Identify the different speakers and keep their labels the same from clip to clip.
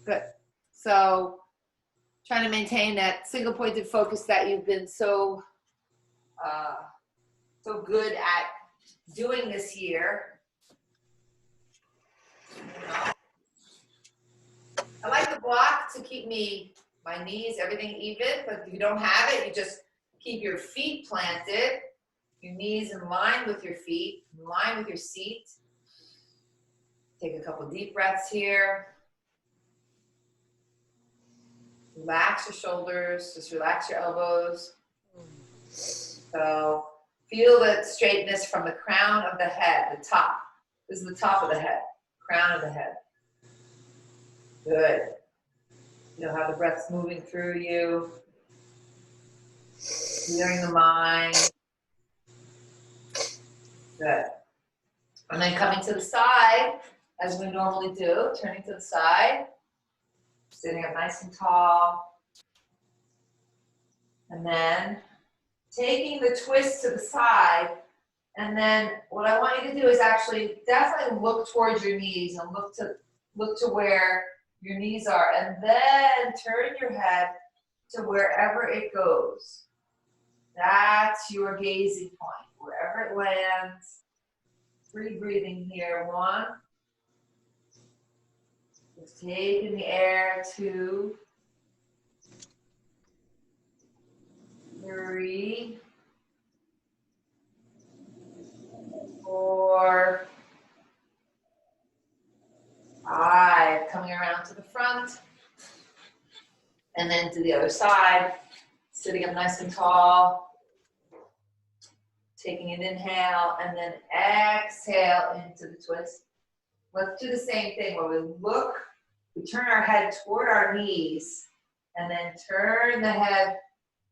Speaker 1: Good. So trying to maintain that single pointed focus that you've been so good at doing this year. I like the block to keep my knees, everything even, but if you don't have it, you just keep your feet planted, your knees in line with your feet, in line with your seat. Take a couple deep breaths here. Relax your shoulders, just relax your elbows. So feel the straightness from the crown of the head, the top. This is the top of the head, crown of the head. Good. You know how the breath's moving through you. Clearing the mind. Good. And then coming to the side, as we normally do, turning to the side. Sitting up nice and tall. And then taking the twist to the side. And then what I want you to do is actually definitely look towards your knees and look to where your knees are. And then turn your head to wherever it goes. That's your gazing point, wherever it lands. Free breathing here. 1. Just taking the air. 2. 3. 4. 5. Coming around to the front. And then to the other side. Sitting up nice and tall. Taking an inhale and then exhale into the twist. Let's do the same thing where we turn our head toward our knees and then turn the head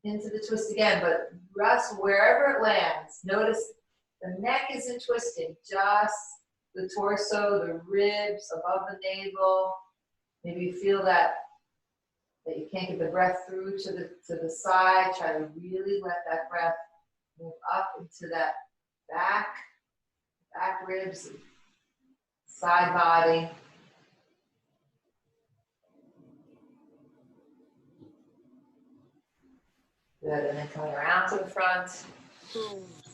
Speaker 1: into the twist again, but rest wherever it lands. Notice the neck isn't twisting, just the torso, the ribs above the navel. Maybe you feel that you can't get the breath through to the side. Try to really let that breath move up into that back ribs, side body. Good, and then coming around to the front,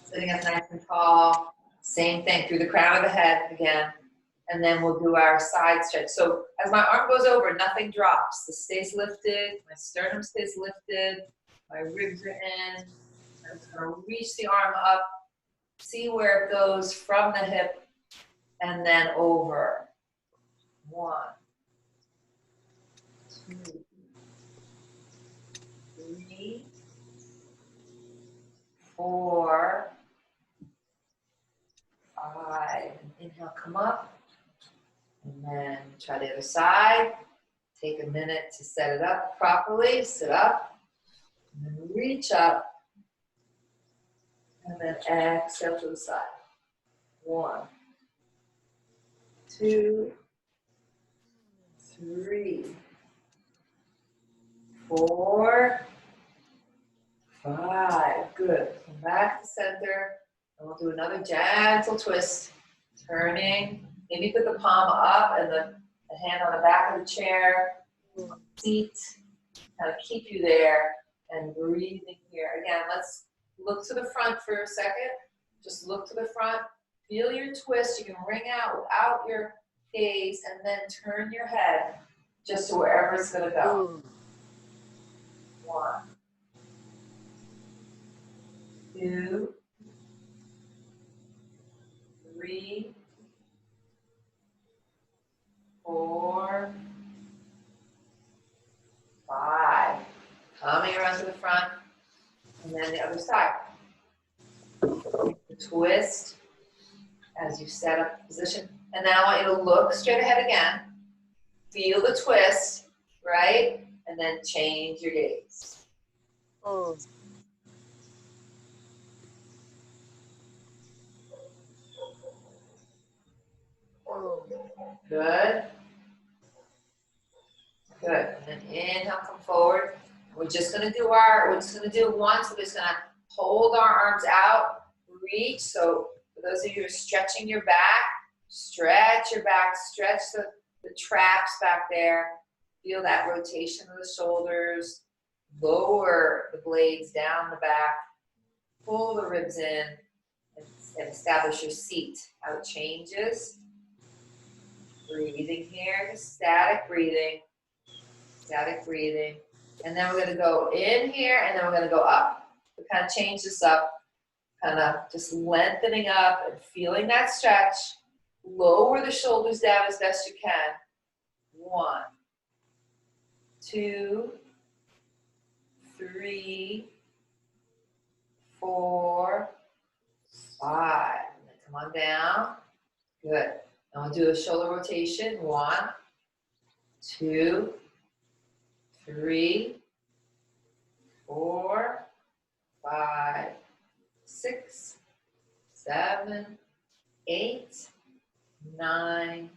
Speaker 1: sitting up nice and tall. Same thing, through the crown of the head again. And then we'll do our side stretch. So as my arm goes over, nothing drops. This stays lifted, my sternum stays lifted, my ribs are in. I'm just gonna reach the arm up, see where it goes from the hip, and then over. 1, 2, 3, 4, 5. Inhale, come up. And then try the other side. Take a minute to set it up properly. Sit up. And then reach up. And then exhale to the side. 1, 2, 3, 4, 5. Good. Come back to center. And we'll do another gentle twist. Turning. Maybe put the palm up and the hand on the back of the chair. Seat. Kind of keep you there. And breathing here. Again, let's look to the front for a second. Just look to the front. Feel your twist. You can ring out without your gaze and then turn your head just to wherever it's going to go. 1, 2, 3, 4, 5. Coming around to the front. And then the other side. Twist as you set up position. And then I want you to look straight ahead again. Feel the twist, right? And then change your gaze. Good. Good. And then inhale, come forward. We're just going to do one. So we're just going to hold our arms out, reach. So for those of you who are stretching your back, stretch your back, stretch the traps back there. Feel that rotation of the shoulders. Lower the blades down the back. Pull the ribs in and establish your seat. How it changes. Breathing here, just static breathing. Static breathing. And then we're going to go in here and then we're going to go up. We kind of change this up. Kind of just lengthening up and feeling that stretch. Lower the shoulders down as best you can. 1, 2, 3, 4, 5. And then come on down. Good. Now we'll do a shoulder rotation. 1, 2, 3, 4, 5, 6, 7, 8, 9,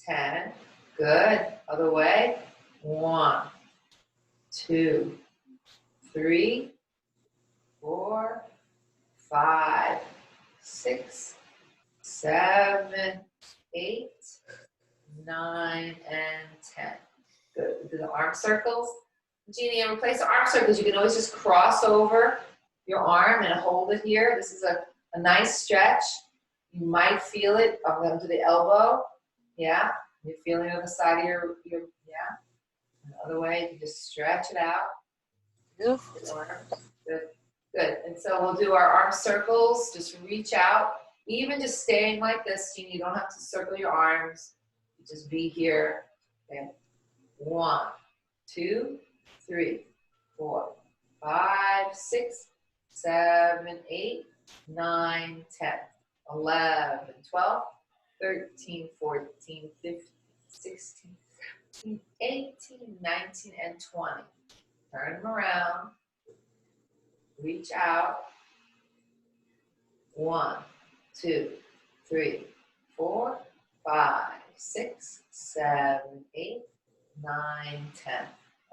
Speaker 1: 10. Good. Other way. 1, 2, 3, 4, 5, 6, 7, 8, 9, and 10. Good. Do the arm circles. Jeannie, and replace the arm circles. You can always just cross over your arm and hold it here. This is a nice stretch. You might feel it under the elbow. Yeah. You're feeling it on the side of your yeah. And the other way, you can just stretch it out. Good. Good. Good. And so we'll do our arm circles. Just reach out. Even just staying like this, you don't have to circle your arms. Just be here. Okay. 1, 2, 3, 4, 5, 6, 7, 8, 9, 10, 11, 12, 13, 14, 15, 16, 17, 18, 19, and 20. Turn them around. Reach out. 1, 2, 3, 4, 5, 6, 7, 8, 9, 10,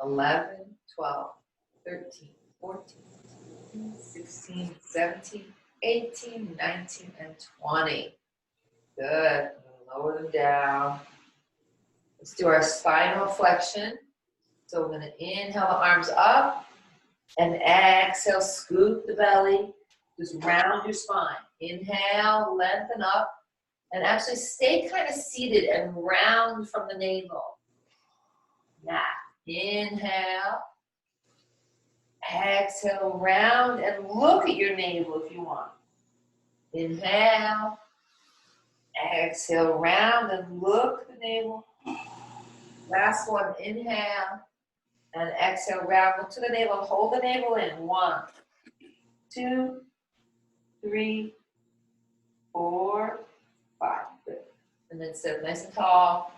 Speaker 1: 11, 12, 13, 14, 15, 16, 17, 18, 19, and 20. Good. Lower them down. Let's do our spinal flexion. So we're going to inhale the arms up and exhale, scoop the belly. Just round your spine. Inhale, lengthen up, and actually stay kind of seated and round from the navel. Yeah. Inhale. Exhale, round, and look at your navel if you want. Inhale. Exhale, round, and look at the navel. Last one, inhale. And exhale, round, look to the navel, hold the navel in. 1, 2, 3, 4, 5. Good. And then sit nice and tall.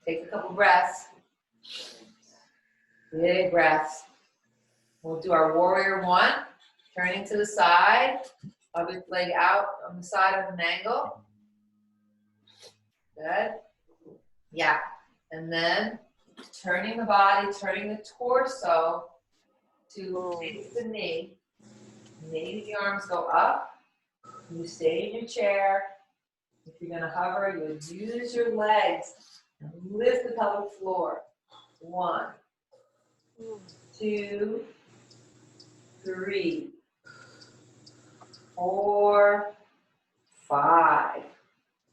Speaker 1: Take a couple breaths. Big breaths. We'll do our warrior 1. Turning to the side. Other leg out on the side of an angle. Good. Yeah. And then turning the body, turning the torso to face the knee. Maybe the arms go up. You stay in your chair. If you're going to hover, you would use your legs and lift the pelvic floor. 1, 2, 3, 4, 5.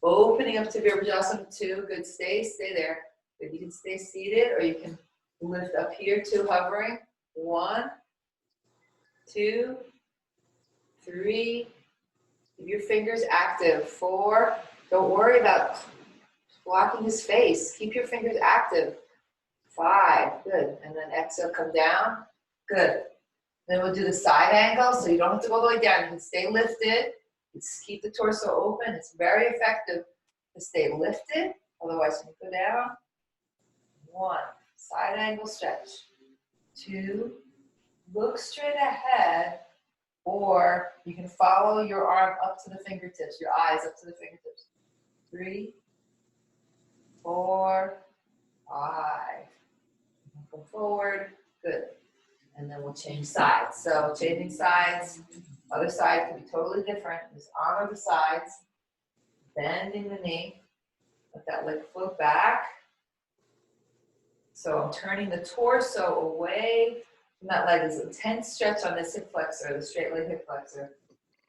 Speaker 1: Opening up to Virabhadrasana 2. Good. Stay there. Good. You can stay seated or you can lift up here too, hovering. 1, 2, 3. Keep your fingers active. 4. Don't worry about blocking his face. Keep your fingers active. 5. Good. And then exhale, come down. Good. Then we'll do the side angle, so you don't have to go all the way down. You can stay lifted. Just keep the torso open. It's very effective to stay lifted. Otherwise, you can go down. 1. Side angle stretch. 2. Look straight ahead. Or you can follow your arm up to the fingertips, your eyes up to the fingertips. 3, 4, 5. Come forward. Good. And then we'll change sides. So changing sides, other side can be totally different. Just honor the sides. Bending the knee. Let that leg float back. So I'm turning the torso away from that leg. There's a tense stretch on this hip flexor, the straight leg hip flexor.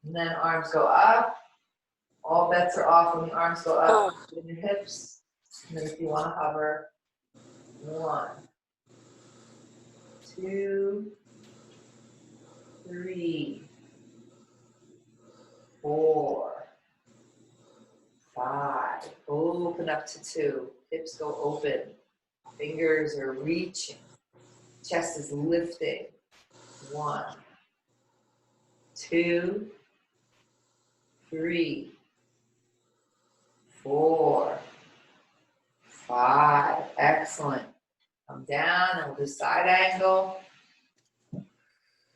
Speaker 1: And then arms go up. All bets are off when the arms go up. In your hips. And then if you want to hover, 1, 2, 3, 4, 5. Open up to 2. Hips go open. Fingers are reaching. Chest is lifting. 1, 2, 3, 4, 5. Excellent. Come down and we'll do side angle.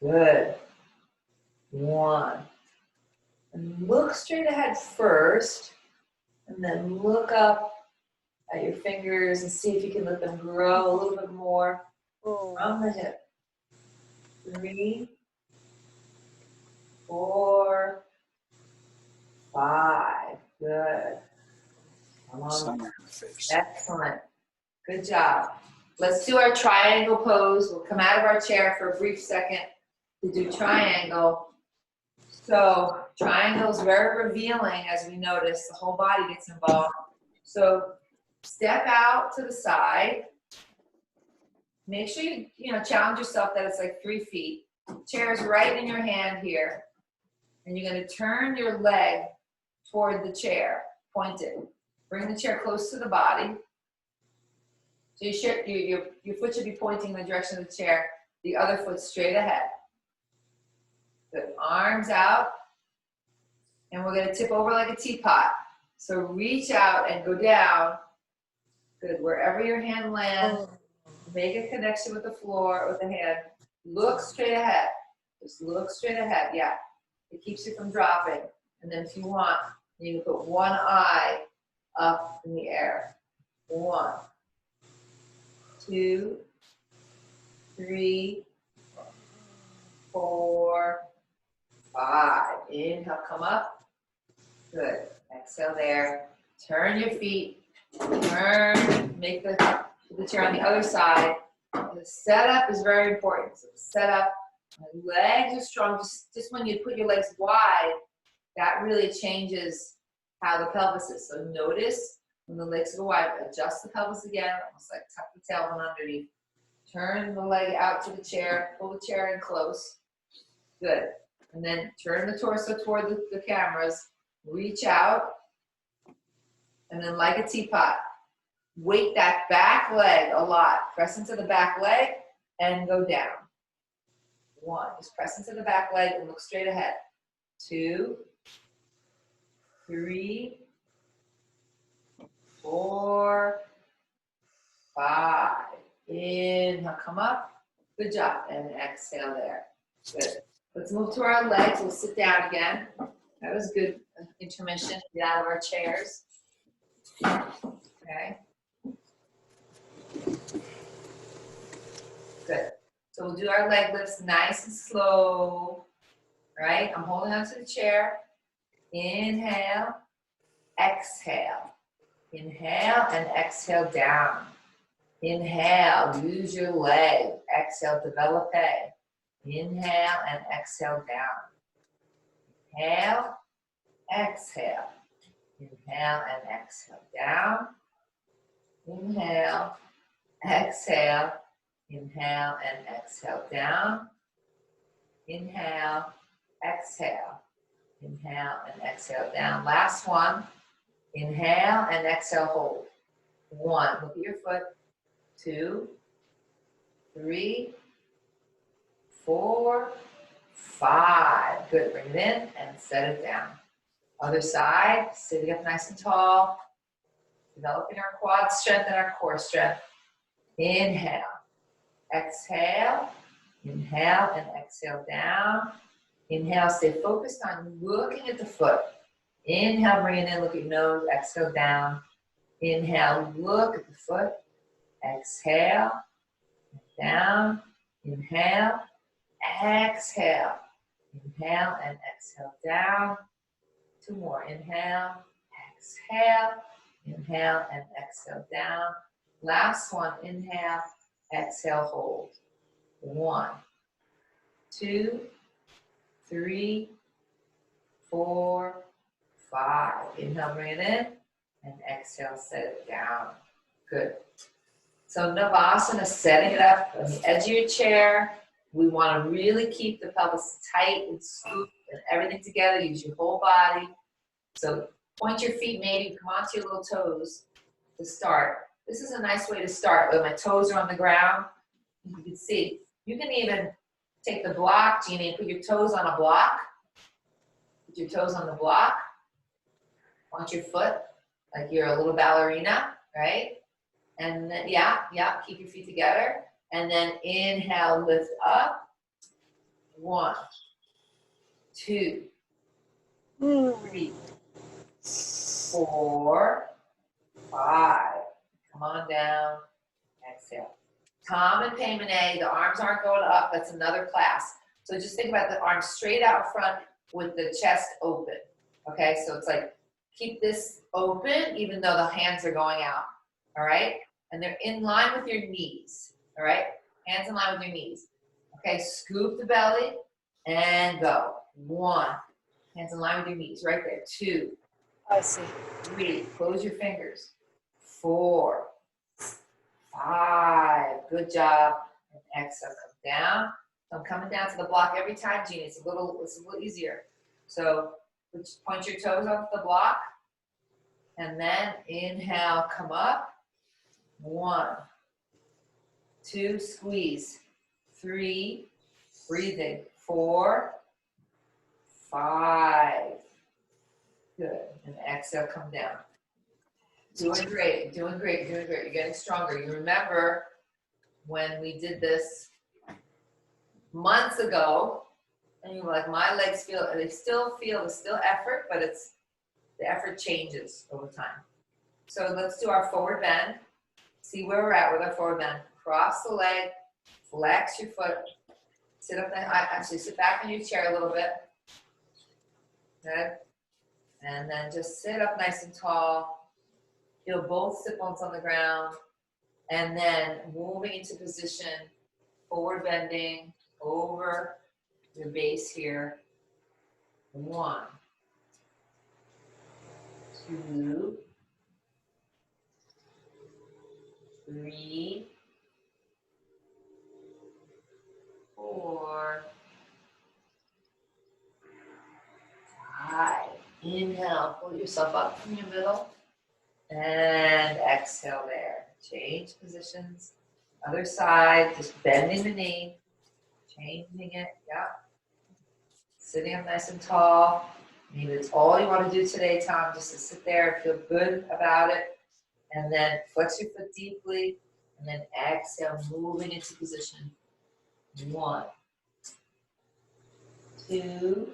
Speaker 1: Good. 1. And look straight ahead first, and then look up at your fingers and see if you can let them grow a little bit more from the hip. 3, 4, 5. Good. Come on. Excellent. Good job. Let's do our triangle pose. We'll come out of our chair for a brief second to do triangle. So triangle is very revealing, as we notice. The whole body gets involved. So step out to the side. Make sure you challenge yourself that it's like 3 feet. Chair is right in your hand here. And you're going to turn your leg toward the chair, pointed. Bring the chair close to the body. So your foot should be pointing in the direction of the chair. The other foot straight ahead. Good. Arms out. And we're going to tip over like a teapot. So reach out and go down. Good. Wherever your hand lands, make a connection with the floor, with the hand. Look straight ahead. Just look straight ahead. Yeah. It keeps you from dropping. And then if you want, you can put one eye up in the air. 1, 2, 3, 4, 5. Inhale, come up. Good. Exhale there. Turn your feet. Turn. Make the chair on the other side. The setup is very important. So the setup, the legs are strong. Just when you put your legs wide, that really changes how the pelvis is. So notice when the legs go wide, adjust the pelvis again, almost like tuck the tailbone underneath. Turn the leg out to the chair, pull the chair in close. Good. And then turn the torso toward the cameras. Reach out. And then like a teapot, weight that back leg a lot. Press into the back leg and go down. 1. Just press into the back leg and look straight ahead. 2, 3, 4, 5. Inhale, come up. Good job. And exhale there. Good. Let's move to our legs. We'll sit down again. That was good intermission. Get out of our chairs. Okay. Good. So we'll do our leg lifts nice and slow. Right? I'm holding onto the chair. Inhale. Exhale. Inhale and exhale down. Inhale, use your leg. Exhale, développé. Inhale and exhale down. Inhale, exhale. Inhale and exhale down. Inhale, exhale. Inhale and exhale down. Inhale, exhale. Inhale and exhale down. Last one. Inhale and exhale, hold. 1, look at your foot. 2, 3, 4, 5. Good, bring it in and set it down. Other side, sitting up nice and tall. Developing our quad strength and our core strength. Inhale, exhale, inhale and exhale down. Inhale, stay focused on looking at the foot. Inhale, bring it in, look at your nose, exhale down. Inhale, look at the foot. Exhale, down. Inhale, exhale. Inhale and exhale down. 2 more. Inhale, exhale. Inhale and exhale down. Last one, inhale, exhale, hold. 1, 2, 3, 4, 5. Inhale, bring it in, and exhale, set it down. Good. So Navasana, setting it up on the edge of your chair. We want to really keep the pelvis tight and scooped and everything together. Use your whole body. So point your feet, maybe come onto your little toes to start. This is a nice way to start. When my toes are on the ground, you can see. You can even take the block, Jeannie, and put your toes on a block. Put your toes on the block. Point your foot like you're a little ballerina, right? And then, yeah, keep your feet together. And then inhale, lift up. 1, 2, 3, 4, 5. Come on down. Exhale. Tom and Paymanay, the arms aren't going up. That's another class. So just think about the arms straight out front with the chest open. Okay, so it's like keep this open even though the hands are going out. All right, and they're in line with your knees. All right, hands in line with your knees. Okay, scoop the belly and go. 1, hands in line with your knees, right there. 2,
Speaker 2: I see.
Speaker 1: 3, close your fingers. 4, 5, good job. And exhale, come down. So I'm coming down to the block every time, Jeannie. It's a little easier. So point your toes off the block, and then inhale, come up. 1, 2, squeeze. 3, breathing. 4, 5. Good. And exhale, come down. Doing great, doing great, doing great. You're getting stronger. You remember when we did this months ago, and you were like, my legs feel, they still feel, it's still effort, but it's, the effort changes over time. So let's do our forward bend. See where we're at with our forward bend. Cross the leg, flex your foot, sit up, actually sit back in your chair a little bit. Good. And then just sit up nice and tall. Feel both sit bones on the ground. And then moving into position, forward bending over your base here. 1, 2, 3, 4, 5. Inhale, pull yourself up from your middle. And exhale there. Change positions. Other side, just bending the knee. Changing it, yeah. Sitting up nice and tall. Maybe it's all you want to do today, Tom, just to sit there and feel good about it. And then flex your foot deeply. And then exhale, moving into position. 1, 2,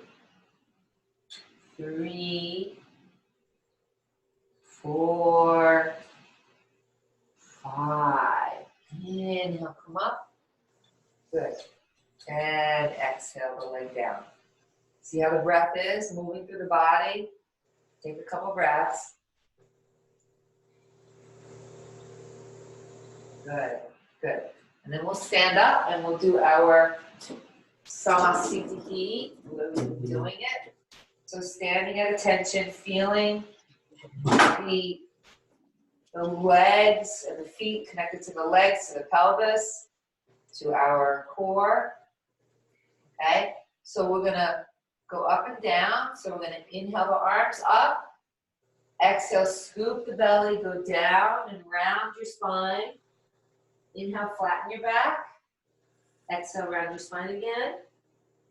Speaker 1: 3, 4, 5. Inhale, come up. Good. And exhale the leg down. See how the breath is moving through the body? Take a couple breaths. Good, good. And then we'll stand up and we'll do our Samasthiti. We'll be doing it. So standing at attention, feeling the legs and the feet connected to the legs, to the pelvis, to our core. Okay, so we're gonna go up and down. So we're gonna inhale the arms up, exhale, scoop the belly, go down and round your spine. Inhale, flatten your back. Exhale, round your spine again.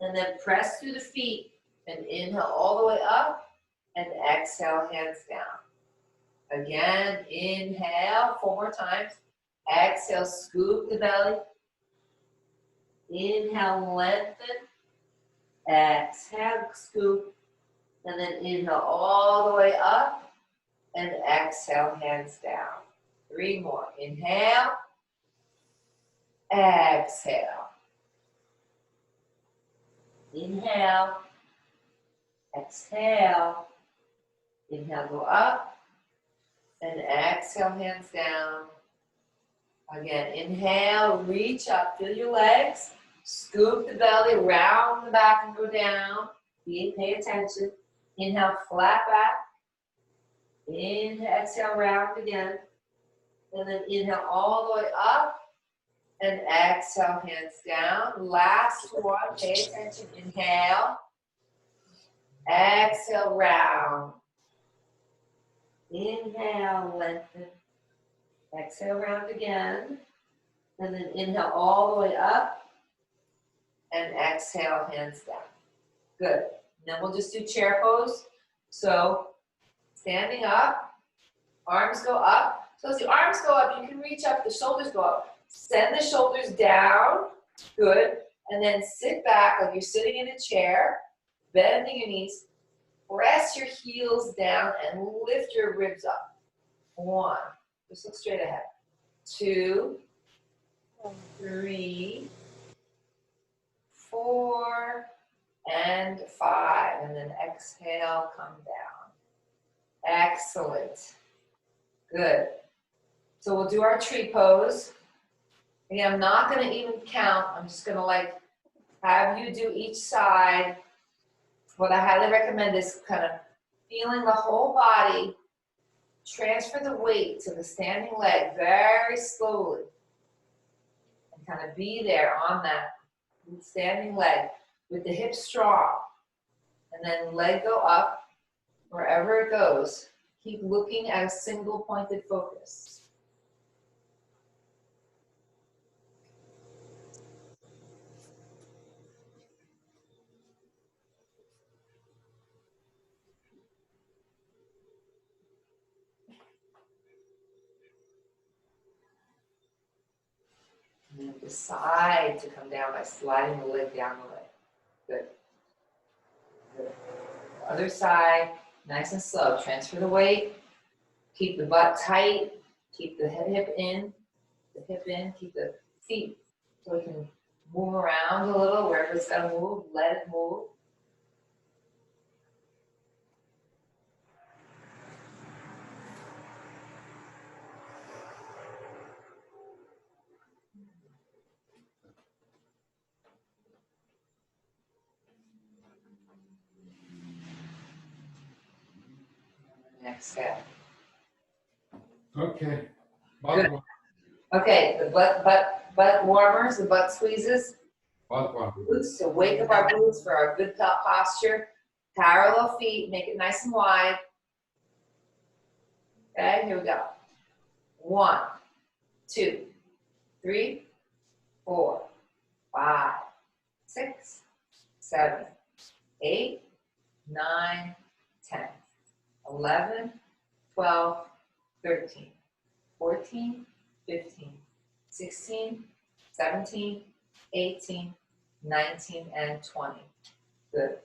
Speaker 1: And then press through the feet and inhale all the way up and exhale, hands down. Again, inhale, 4 more times. Exhale, scoop the belly. Inhale, lengthen. Exhale, scoop. And then inhale all the way up. And exhale, hands down. 3 more. Inhale. Exhale. Inhale. Exhale. Inhale, go up. And exhale, hands down. Again, inhale, reach up, feel your legs, scoop the belly, round the back and go down. Pay attention. Inhale, flat back. Inhale, exhale, round again. And then inhale all the way up. And exhale, hands down. Last one, pay attention. Inhale. Exhale, round. Inhale, lengthen. Exhale, round again. And then inhale all the way up. And exhale, hands down. Good. And then we'll just do chair pose. So, standing up, arms go up. So as the arms go up, you can reach up, the shoulders go up. Send the shoulders down. Good. And then sit back like you're sitting in a chair, bending your knees. Press your heels down and lift your ribs up. 1. Just look straight ahead. 2, 3, 4, and 5. And then exhale, come down. Excellent. Good. So we'll do our tree pose. Again, I'm not going to even count. I'm just going to like have you do each side. What I highly recommend is kind of feeling the whole body. Transfer the weight to the standing leg very slowly. And kind of be there on that standing leg with the hips strong. And then leg go up wherever it goes. Keep looking at a single pointed focus. And then decide to come down by sliding the leg down the leg. Good. Good. Other side, nice and slow. Transfer the weight. Keep the butt tight. Keep the hip in. Keep the feet so we can move around a little. Wherever it's got to move, let it move. Exhale.
Speaker 2: Okay.
Speaker 1: Good. Okay, the butt warmers, the butt squeezes. Glutes, so wake up our glutes for our good posture. Parallel feet, make it nice and wide. Okay, here we go. 1, 2, 3, 4, 5, 6, 7, 8, 9, 10, 11, 12, 13, 14, 15, 16, 17, 18, 19, and 20. Good.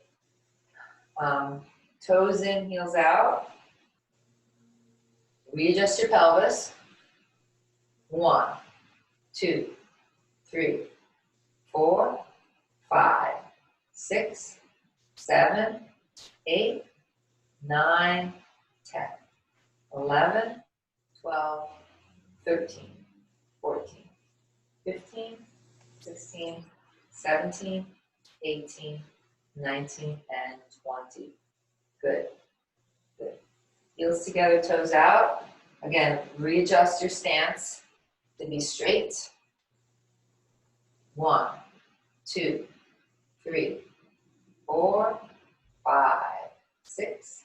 Speaker 1: Toes in, heels out. Readjust your pelvis. 1, 2, 3, 4, 5, 6, 7, 8, 9, 10, 11, 12, 13, 14, 15, 16, 17, 18, 19, and 20. Good. Good. Heels together, toes out. Again, readjust your stance to be straight. 1, 2, 3, 4, 5, 6,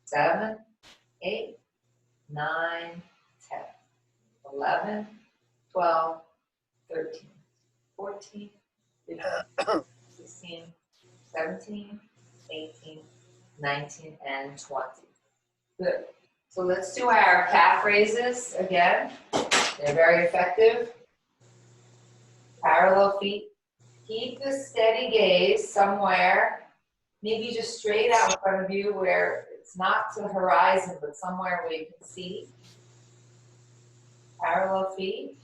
Speaker 1: 7, 8, 9, 10, 11, 12, 13, 14, 15, 16, 17, 18, 19, and 20. Good. So let's do our calf raises again. They're very effective. Parallel feet. Keep the steady gaze somewhere, maybe just straight out in front of you where it's not to the horizon, but somewhere where you can see. Parallel feet.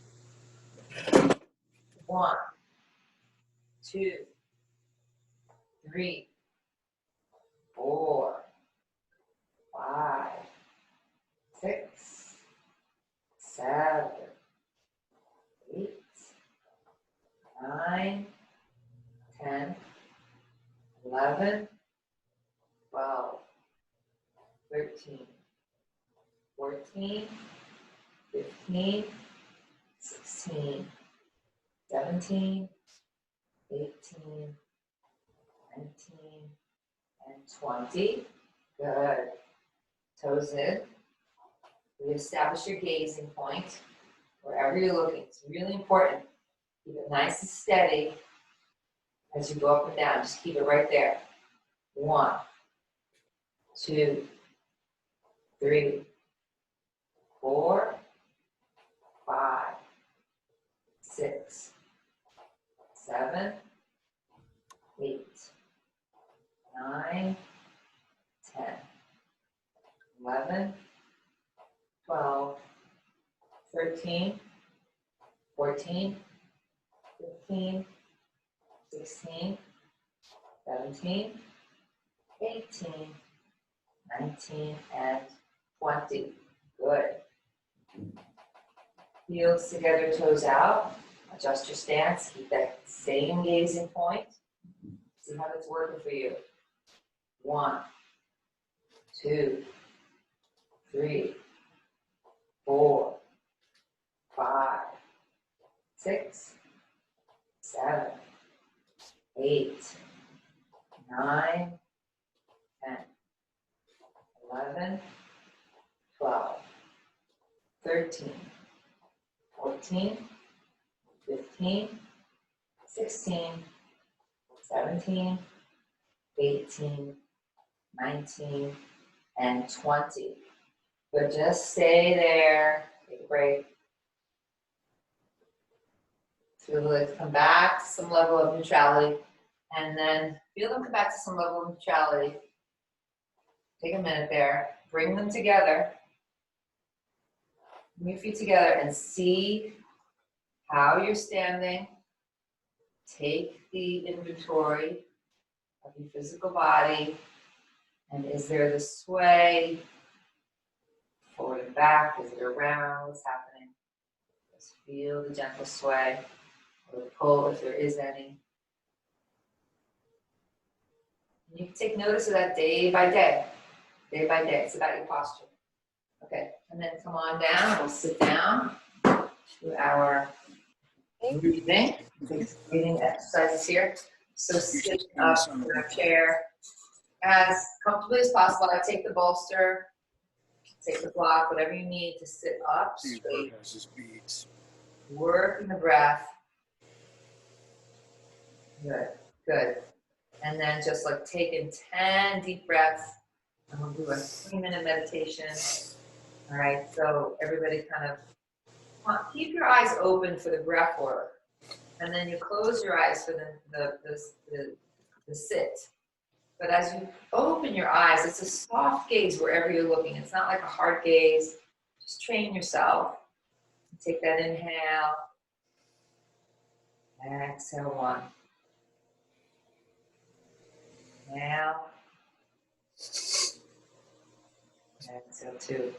Speaker 1: 1, 2, 3, 4, 5, 6, 7, 8, 9, 10, 11, 12, 13, 14, 15, 16, 17, 18, 19, and 20. Good. Toes in. Reestablish your gazing point wherever you're looking. It's really important. Keep it nice and steady as you go up and down. Just keep it right there. 1, 2, 3, 4, 5, 6, 7, 8, 9, 10, 11, 12, 13, 14, 15, 16, 17, 18, 19, and 20. Good. Heels together, toes out. Adjust your stance. Keep that same gazing point. See how it's working for you. 1, 2, 3, 4, 5, 6, 7, 8, 9, 10, 11, 12, 13, 14, 15, 16, 17, 18, 19, and 20. But just stay there. Take a break. Feel it come back to some level of neutrality. And then feel them come back to some level of neutrality. Take a minute there. Bring them together. Bring your feet together and see how you're standing. Take the inventory of your physical body. And is there the sway? Forward and back, is it around? What's happening? Just feel the gentle sway or the pull if there is any. And you can take notice of that day by day. Day by day. It's about your posture. Okay, and then come on down. We'll sit down to our breathing. Breathing exercises here. So sit up in a chair as comfortably as possible. I take the bolster, take the block, whatever you need to sit up straight. Working the breath. Good, good. And then just like take in 10 deep breaths. And we'll do a 3-minute meditation. All right, so everybody kind of keep your eyes open for the breath work. And then you close your eyes for the sit. But as you open your eyes, it's a soft gaze wherever you're looking. It's not like a hard gaze. Just train yourself. Take that inhale. Exhale 1. Inhale. Exhale 2.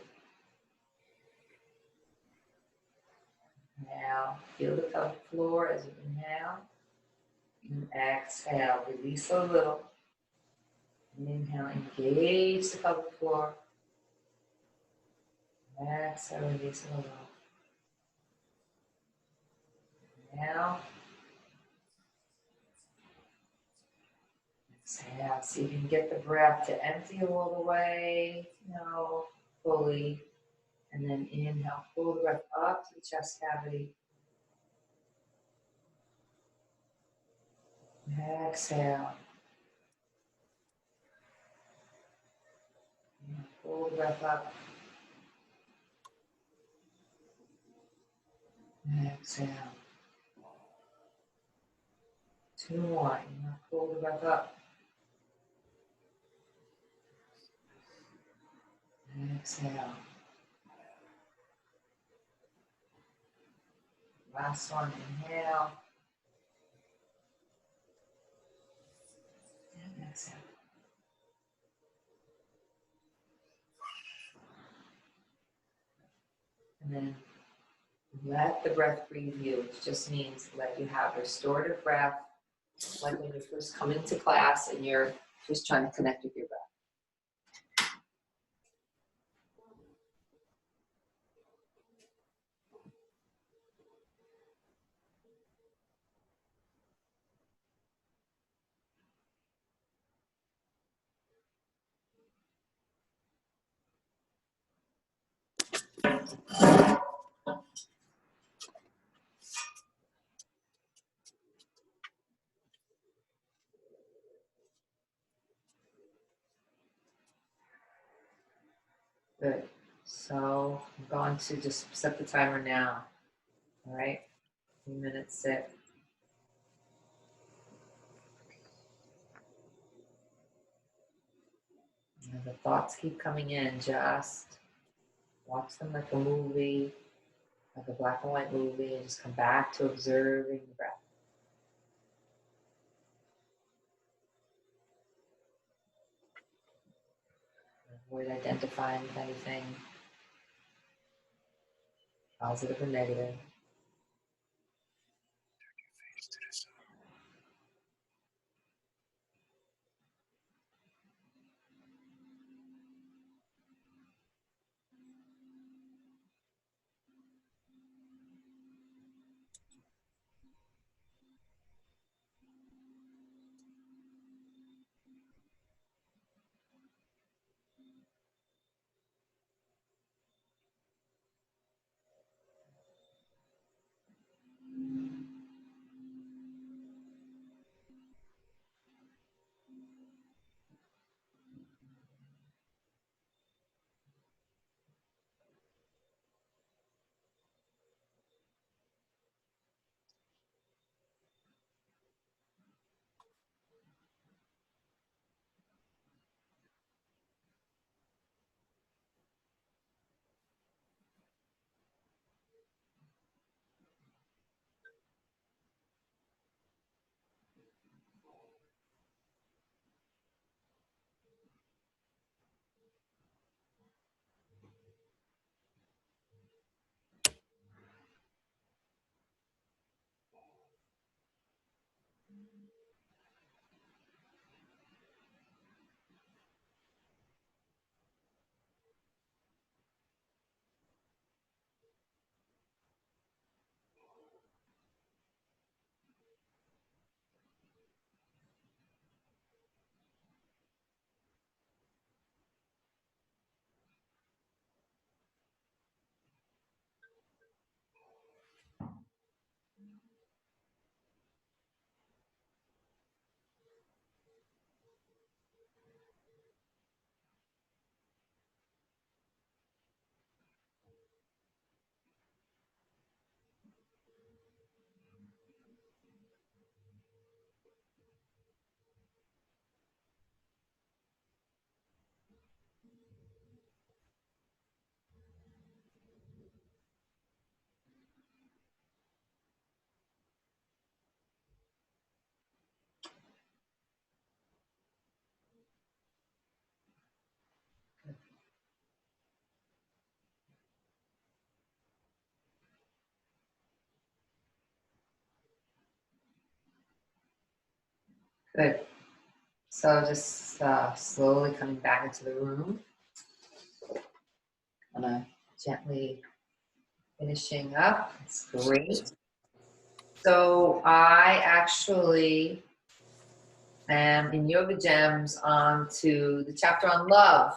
Speaker 1: Inhale. Feel the pelvic floor as you inhale. And exhale. Release a little. And inhale. Engage the pelvic floor. Exhale. Release a little. Inhale. Exhale. See if you can get the breath to empty all the way, fully. And then inhale, pull the breath up to the chest cavity. Exhale. And pull the breath up. Exhale. 2 more. Inhale, pull the breath up. Exhale. Last one, inhale. And exhale. And then Let the breath breathe you, which just means let you have restorative breath, like when you first come into class and you're just trying to connect with your breath. Good. So I'm going to just set the timer now. All right, 3 minutes sit. And the thoughts keep coming in, just watch them like a movie, like a black and white movie, and just come back to observing the breath. Avoid identifying with anything, positive or negative. Good. So just slowly coming back into the room. Gently finishing up. It's great. So I actually am in Yoga Gems on to the chapter on love.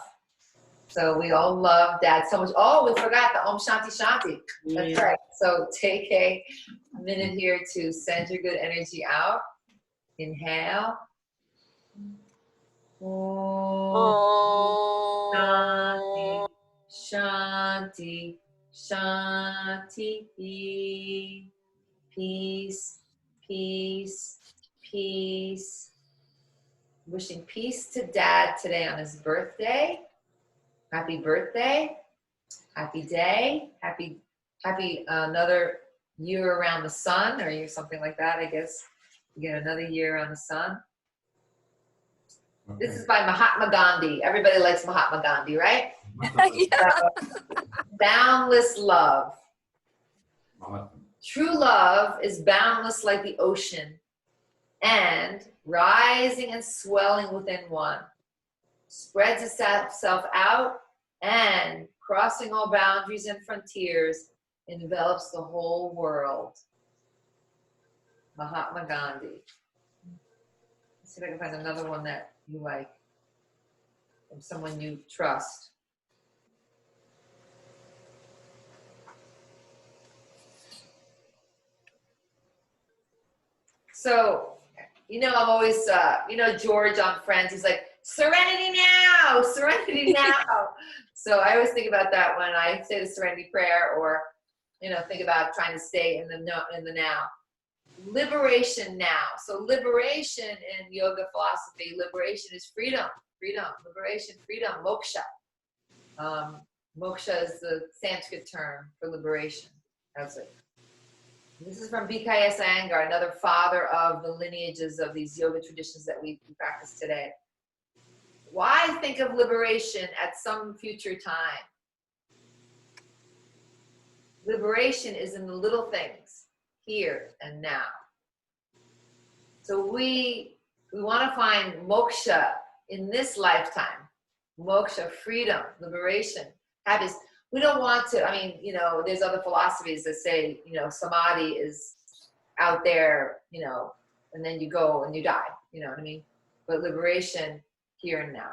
Speaker 1: So we all love Dad so much. Oh, we forgot the Om Shanti Shanti. That's right. So take a minute here to send your good energy out. Inhale. Om Shanti, Shanti, Shanti. Peace, peace, peace. Wishing peace to Dad today on his birthday. Happy birthday. Happy day. Happy another year around the sun, or something like that, I guess. You get another year around the sun. Okay. This is by Mahatma Gandhi. Everybody likes Mahatma Gandhi, right?
Speaker 2: Yeah.
Speaker 1: So, boundless love.
Speaker 2: Awesome.
Speaker 1: True love is boundless like the ocean and rising and swelling within one, spreads itself out and crossing all boundaries and frontiers, envelops the whole world. Mahatma Gandhi. Let's see if I can find another one that you like from someone you trust. So, I'm always, George on Friends, he's like, serenity now, serenity now. So I always think about that when I say the serenity prayer, or, think about trying to stay in the now. Liberation now. So liberation in yoga philosophy, liberation is freedom, liberation, freedom, moksha. Moksha is the Sanskrit term for liberation. That's it. This is from BKS Iyengar, another father of the lineages of these yoga traditions that we practice today. Why think of liberation at some future time? Liberation is in the little things, here and now. So we want to find moksha in this lifetime. Moksha, freedom, liberation, happiness. We don't want to, there's other philosophies that say, samadhi is out there, and then you go and you die, you know what I mean? But liberation here and now.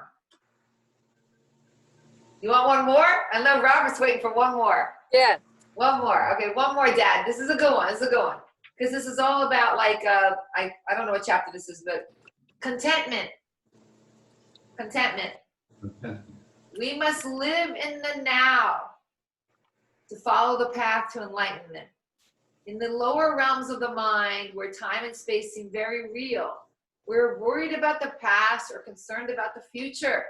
Speaker 1: You want one more? I know Robert's waiting for one more.
Speaker 3: Yeah.
Speaker 1: One more. Okay, one more, Dad. This is a good one. Because this is all about I don't know what chapter this is, but contentment. Contentment. We must live in the now to follow the path to enlightenment. In the lower realms of the mind, where time and space seem very real, we're worried about the past or concerned about the future.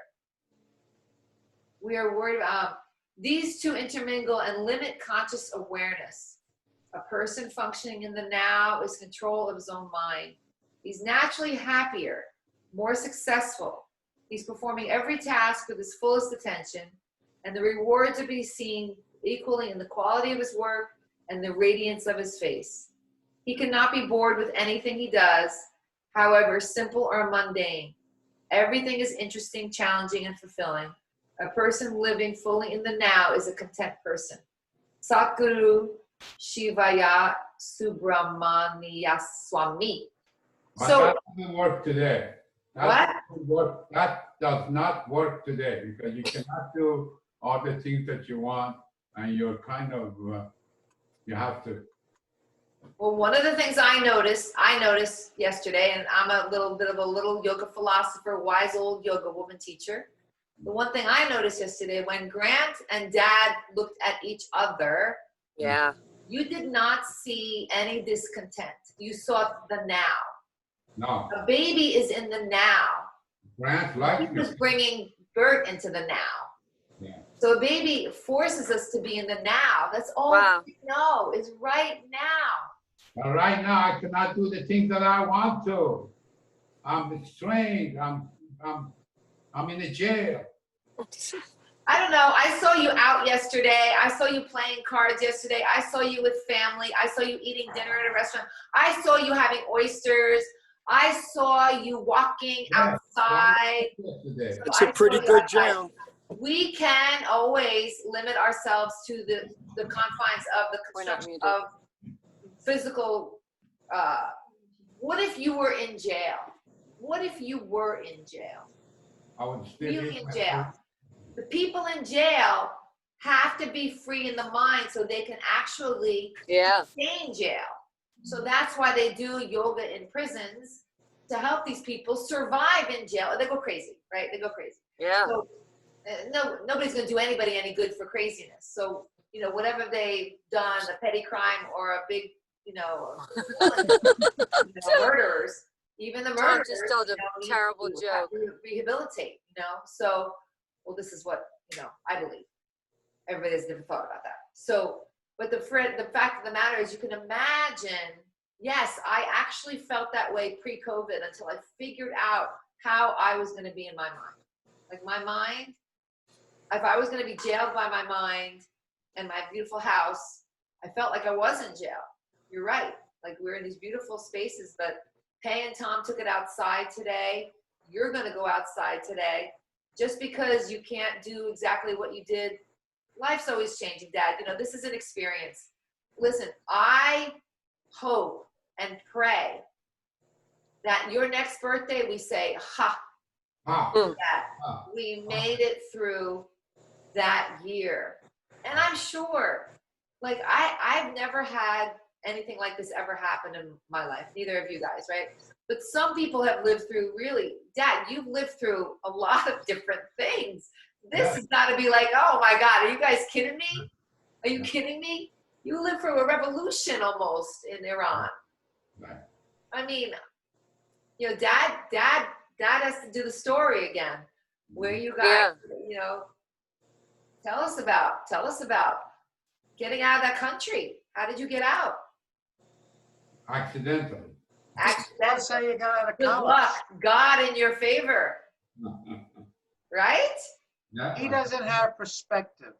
Speaker 1: We are worried about these two intermingle and limit conscious awareness. A person functioning in the now is control of his own mind. He's naturally happier, more successful. He's performing every task with his fullest attention, and the rewards are to be seen equally in the quality of his work and the radiance of his face. He cannot be bored with anything he does, however simple or mundane. Everything is interesting, challenging, and fulfilling. A person living fully in the now is a content person. Satguru Shivaya Subramania Swami.
Speaker 2: But that doesn't work today.
Speaker 1: What?
Speaker 2: That does not work today, because you cannot do all the things that you want, and you're kind of, you have to.
Speaker 1: Well, one of the things I noticed yesterday, and I'm a little bit of a little yoga philosopher, wise old yoga woman teacher. The one thing I noticed yesterday, when Grant and Dad looked at each other,
Speaker 3: Yeah.
Speaker 1: you did not see any discontent. You saw the now.
Speaker 2: No.
Speaker 1: A baby is in the now.
Speaker 2: Grant likes
Speaker 1: He's just bringing birth into the now.
Speaker 2: Yeah.
Speaker 1: So a baby forces us to be in the now. That's all we know is right now.
Speaker 2: But right now, I cannot do the things that I want to. I'm restrained. I'm in the jail.
Speaker 1: I don't know. I saw you out yesterday. I saw you playing cards yesterday. I saw you with family. I saw you eating dinner at a restaurant. I saw you having oysters. I saw you walking outside.
Speaker 3: It's a pretty good jam.
Speaker 1: We can always limit ourselves to the confines of the construction of physical. What if you were in jail? What if you were in jail?
Speaker 2: I would still
Speaker 1: be in jail. The people in jail have to be free in the mind so they can actually stay in jail. So that's why they do yoga in prisons, to help these people survive in jail. They go crazy, right? They go crazy.
Speaker 3: Yeah.
Speaker 1: So nobody's going to do anybody any good for craziness. So, whatever they've done, a petty crime or a big, murderers, even the murderers,
Speaker 3: just told a terrible joke.
Speaker 1: Rehabilitate, So, well, this is what, I believe. Everybody has a different thought about that. So, but the fact of the matter is, you can imagine, yes, I actually felt that way pre-COVID until I figured out how I was going to be in my mind. Like my mind, if I was going to be jailed by my mind and my beautiful house, I felt like I was in jail. You're right. Like we're in these beautiful spaces, but Pay and Tom took it outside today. You're going to go outside today. Just because you can't do exactly what you did, life's always changing, Dad. You know, this is an experience. Listen, I hope and pray that your next birthday, we say, ha,
Speaker 2: Ah,
Speaker 1: that
Speaker 2: ah.
Speaker 1: we made it through that year. And I'm sure, like, I've never had anything like this ever happen in my life, neither of you guys, right? But some people have lived through really, Dad, you've lived through a lot of different things. This has got to be like, oh my God, are you guys kidding me? Are you kidding me? You lived through a revolution almost in Iran.
Speaker 2: Right.
Speaker 1: I mean, you know, Dad has to do the story again. Where you guys, you know, tell us about getting out of that country. How did you get out?
Speaker 2: Accidentally.
Speaker 4: That's how you got out of
Speaker 1: Good
Speaker 4: college.
Speaker 1: luck. God in your favor, right?
Speaker 2: Yeah.
Speaker 4: He doesn't have perspective.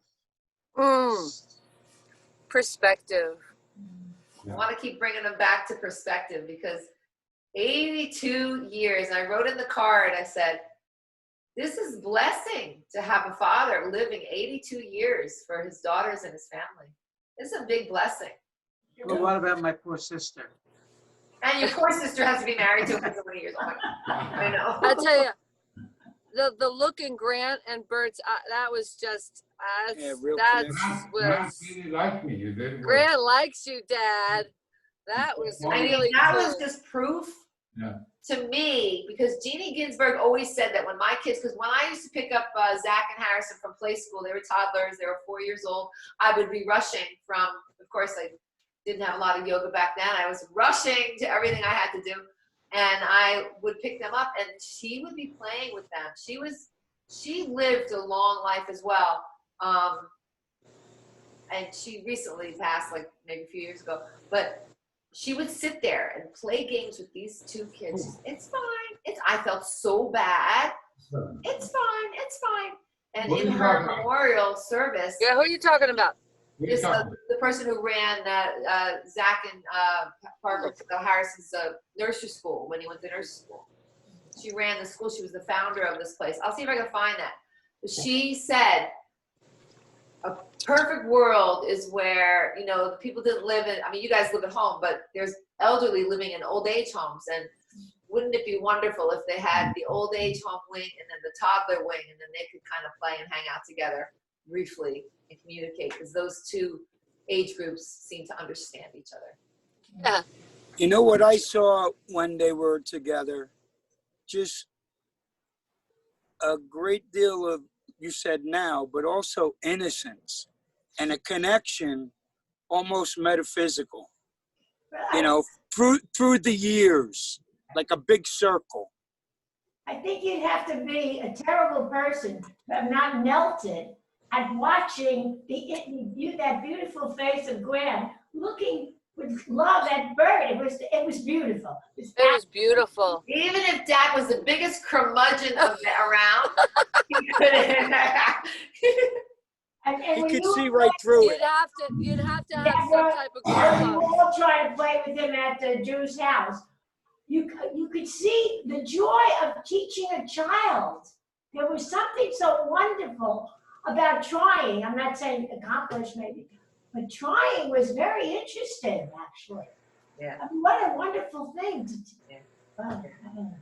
Speaker 3: Perspective.
Speaker 1: I want to keep bringing them back to perspective because 82 years. And I wrote in the card, I said, this is blessing to have a father living 82 years for his daughters and his family. It's a big blessing.
Speaker 4: But what about my poor sister?
Speaker 1: And your poor sister has to be married to him for so many years. Oh my God. I know.
Speaker 3: I tell you, the look in Grant and Bert's, that was just,
Speaker 2: Grant really liked me. You did.
Speaker 3: Grant likes you, Dad. That was
Speaker 1: I mean,
Speaker 3: really
Speaker 1: that
Speaker 3: cool.
Speaker 1: was just proof
Speaker 2: Yeah.
Speaker 1: to me, because Jeannie Ginsburg always said that when my kids, because when I used to pick up Zach and Harrison from play school, they were toddlers, they were 4 years old, I would be rushing from, of course, I didn't have a lot of yoga back then, I was rushing to everything I had to do, and I would pick them up, and she would be playing with them. She lived a long life as well, and she recently passed, like maybe a few years ago, but she would sit there and play games with these two kids. It's fine. I felt so bad. It's fine. It's fine. And
Speaker 2: What are
Speaker 1: in
Speaker 2: you
Speaker 1: her
Speaker 2: talking about?
Speaker 1: memorial service,
Speaker 3: Yeah, who are you talking about?
Speaker 2: What are you
Speaker 1: is
Speaker 2: talking
Speaker 1: the person who ran Zach and Parker Harrison's nursery school when he went to nursery school. She ran the school. She was the founder of this place. I'll see if I can find that. But she said, a perfect world is where, you know, the people didn't live in, I mean, you guys live at home, but there's elderly living in old age homes. And wouldn't it be wonderful if they had the old age home wing and then the toddler wing, and then they could kind of play and hang out together briefly and communicate, because those two age groups seem to understand each other.
Speaker 5: You know what I saw when they were together? Just a great deal of, you said now, but also innocence and a connection, almost metaphysical, you know, through the years, like a big circle.
Speaker 6: I think you'd have to be a terrible person, but not melted at watching that beautiful face of Graham looking with love at Bert. It was beautiful.
Speaker 3: It was beautiful.
Speaker 1: Even if Dad was the biggest curmudgeon around, he couldn't.
Speaker 6: And
Speaker 5: You
Speaker 6: when
Speaker 5: could
Speaker 6: you
Speaker 5: see right through
Speaker 3: You'd
Speaker 5: it.
Speaker 3: have to have some type of
Speaker 6: when
Speaker 3: group
Speaker 6: you all tried to play with him at Drew's house, you could see the joy of teaching a child. There was something so wonderful about trying. I'm not saying accomplish maybe, but trying was very interesting, actually.
Speaker 1: Yeah.
Speaker 6: I mean, what a wonderful thing.
Speaker 1: Yeah.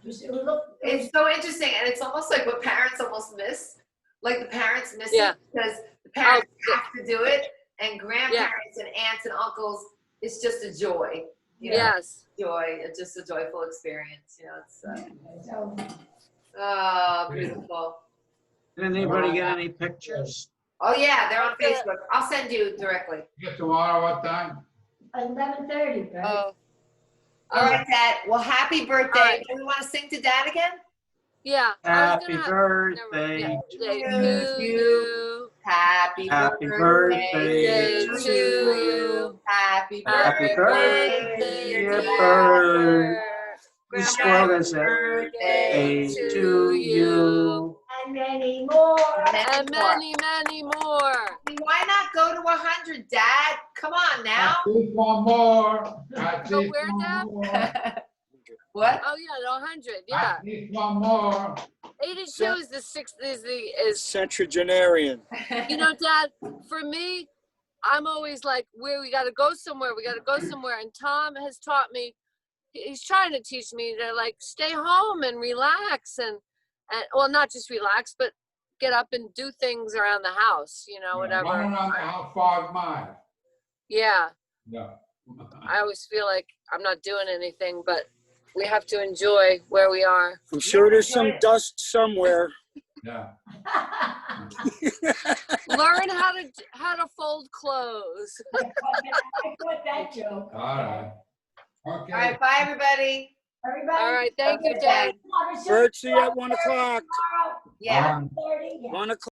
Speaker 6: It's
Speaker 1: It's so interesting, and it's almost like what parents almost miss. Like the parents miss
Speaker 3: Yeah.
Speaker 1: it because the parents have to do it, and grandparents and aunts and uncles, it's just a joy. You know,
Speaker 3: Yes.
Speaker 1: joy, it's just a joyful experience. You know, it's
Speaker 6: so,
Speaker 1: beautiful.
Speaker 4: Did anybody get any pictures?
Speaker 1: Oh yeah, they're on Facebook. I'll send you directly.
Speaker 2: Yeah, tomorrow, what time?
Speaker 6: 11:30, right?
Speaker 3: Oh,
Speaker 1: All right, Dad. Well, happy birthday.
Speaker 3: All right.
Speaker 1: Do we want to sing to Dad again?
Speaker 3: yeah.
Speaker 4: Happy birthday
Speaker 3: Yeah.
Speaker 4: to
Speaker 3: To you.
Speaker 1: Happy
Speaker 4: Happy
Speaker 1: birthday
Speaker 4: birthday
Speaker 1: to
Speaker 3: to
Speaker 1: you. Happy
Speaker 4: Happy
Speaker 1: birthday,
Speaker 4: birthday,
Speaker 1: dear
Speaker 4: dear
Speaker 1: Bert.
Speaker 4: This quote is a
Speaker 1: Birthday
Speaker 4: to you.
Speaker 6: And many more.
Speaker 3: And many, many more.
Speaker 1: Why not go to 100, Dad? Come on now.
Speaker 2: At least one more. At
Speaker 3: Go
Speaker 2: least
Speaker 3: where,
Speaker 2: one
Speaker 3: Dad?
Speaker 2: more.
Speaker 1: What?
Speaker 3: Oh, yeah, the 100, yeah.
Speaker 2: At least one more.
Speaker 3: 82 is the sixth, is
Speaker 5: Centrigenarian.
Speaker 3: you know, Dad, for me, I'm always like, we gotta go somewhere, we gotta go somewhere. And Tom has taught me, he's trying to teach me to like stay home and relax and well, not just relax, but get up and do things around the house, you know, whatever.
Speaker 2: Run around the house 5 miles.
Speaker 3: Yeah,
Speaker 2: Yeah.
Speaker 3: I always feel like I'm not doing anything, but we have to enjoy where we are.
Speaker 5: I'm sure there's some dust somewhere.
Speaker 2: Yeah.
Speaker 3: Learn how to fold clothes.
Speaker 6: I caught that joke.
Speaker 2: All right. Okay.
Speaker 1: All right, bye, everybody.
Speaker 6: Everybody.
Speaker 3: All right, thank you,
Speaker 1: Okay.
Speaker 3: Dad.
Speaker 5: Bert, see you at 1 o'clock.
Speaker 6: Tomorrow,
Speaker 1: Yeah.
Speaker 6: 1:30, yeah.
Speaker 5: 1 o'clock.